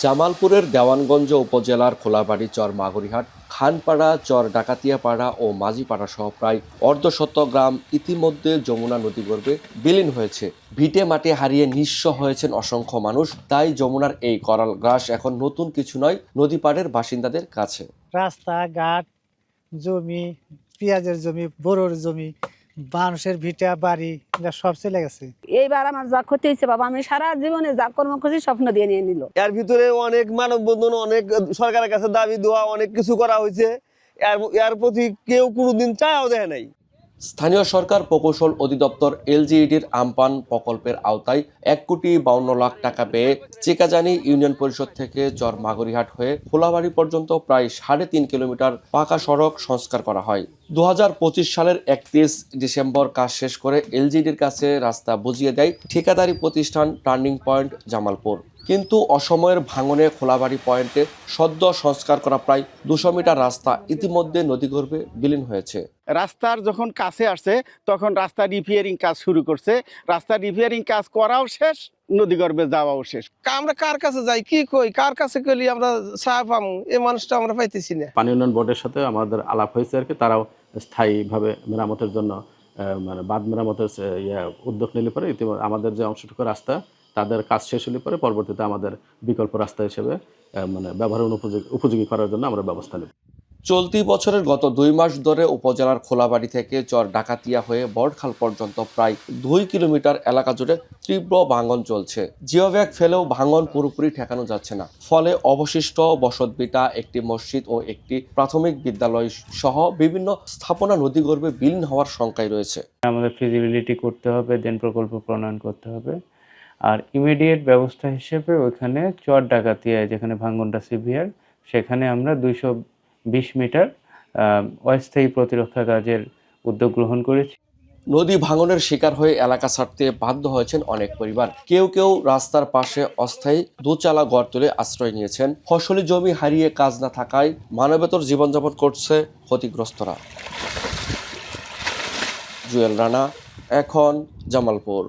জামালপুরের দেওয়ানগঞ্জ উপজেলার খোলাবাড়ি চর মাগুরিহাট, খানপাড়া চর ডাকাতিয়াপাড়া ও মাঝিপাড়া সহ প্রায় অর্ধশত গ্রাম ইতিমধ্যে যমুনা নদীগর্ভে বিলীন হয়েছে। ভিটে মাটি হারিয়ে নিঃস্ব হয়েছেন অসংখ্য মানুষ। তাই যমুনার এই করাল গ্রাস এখন নতুন কিছু নয় নদী পাড়ের বাসিন্দাদের কাছে। রাস্তাঘাট, জমি, পেঁয়াজের জমি, বোরোর জমি, মানুষের ভিটা বাড়ি সব চলে গেছে। এইবার আমার যা ক্ষতি হয়েছে বাবা, আমি সারা জীবনে যা কর্ম করছি স্বপ্ন দিয়ে নিয়ে নিল। এর ভিতরে অনেক মানববন্ধন, অনেক সরকারের কাছে দাবি দেওয়া, অনেক কিছু করা হয়েছে। এর প্রতি কেউ কোনোদিন চায়াও দেয় নাই। স্থানীয় সরকার প্রকৌশল অধিদপ্তর এলজিইডির আমপান প্রকল্পের আওতায় ১,৫২,০০,০০০ টাকা পেয়ে চিকাজানি ইউনিয়ন পরিষদ থেকে চর মাগুরিহাট হয়ে খোলাবাড়ি পর্যন্ত প্রায় ৩.৫ কিলোমিটার পাকা সড়ক সংস্কার করা হয়। ২০২৫ সালের ৩১ ডিসেম্বর কাজ শেষ করে এলজিইডির কাছে রাস্তা বুঝিয়ে দেয় ঠিকাদারি প্রতিষ্ঠান টার্নিং পয়েন্ট জামালপুর। কিন্তু অসময়ের ভাঙনে খোলাবাড়ি পয়েন্টে সদ্য সংস্কার করা প্রায় ২০০ মিটার রাস্তা ইতিমধ্যে নদীগর্ভে বিলীন হয়েছে। রাস্তার যখন কাছে আসছে তখন রাস্তা রিপেয়ারিং কাজ শুরু করছে। রাস্তা রিপেয়ারিং কাজ করাও শেষ, নদীগর্ভে যাওয়াও শেষ। আমরা কার কাছে যাই, কি কই, কার কাছে গেলে আমরা ছায়া পাবো, এই মানুষটা আমরা পাইতেছি না। পানি উন্নয়ন বোর্ডের সাথে আমাদের আলাপ হয়েছে আর কি, তারাও স্থায়ীভাবে মেরামতের জন্য মানে বাঁধ মেরামতের উদ্যোগ নিলে পরে ইতিমধ্যে আমাদের যে অংশটুকু রাস্তা তাদের কাজ শেষ হলে পরে পরবর্তীতে আমাদের বিকল্প রাস্তা হিসেবে মানে ব্যবহারের উপযোগী করার জন্য আমরা ব্যবস্থা নেব। চলতি বছরের গত ২ মাস ধরে উপজেলার খোলাবাড়ি থেকে চর ডাকাতিয়া হয়ে বটখাল পর্যন্ত প্রায় ২ কিলোমিটার এলাকা জুড়ে তীব্র ভাঙন চলছে। জিওব্যাগ ফেলেও ভাঙন পুরোপুরি ঠেকানো যাচ্ছে না। ফলে অবশিষ্ট বসতভিটা, একটি মসজিদ ও একটি প্রাথমিক বিদ্যালয় সহ বিভিন্ন স্থাপনা নদীগর্ভে বিলীন হওয়ার শঙ্কায় রয়েছে। আমাদের ফিজিবিলিটি করতে হবে, দেন প্রকল্প প্রণয়ন করতে হবে। আর ইমিডিয়েট ব্যবস্থা হিসেবে ওইখানে চর ডাকাতিয়ায় যেখানে ভাঙনটা সিভিয়ার, সেখানে আমরা ২২০ মিটার অস্থায়ী প্রতিরক্ষা কাজের উদ্যোগ গ্রহণ করেছি। নদী ভাঙনের শিকার হয়ে এলাকা ছাড়তে বাধ্য হয়েছেন অনেক পরিবার। কেউ কেউ রাস্তার পাশে অস্থায়ী দোচালা ঘর তুলে আশ্রয় নিয়েছেন। ফসলি জমি হারিয়ে কাজ না থাকায় মানবেতর জীবনযাপন করছে ক্ষতিগ্রস্তরা। জুয়েল রানা, এখন জামালপুর।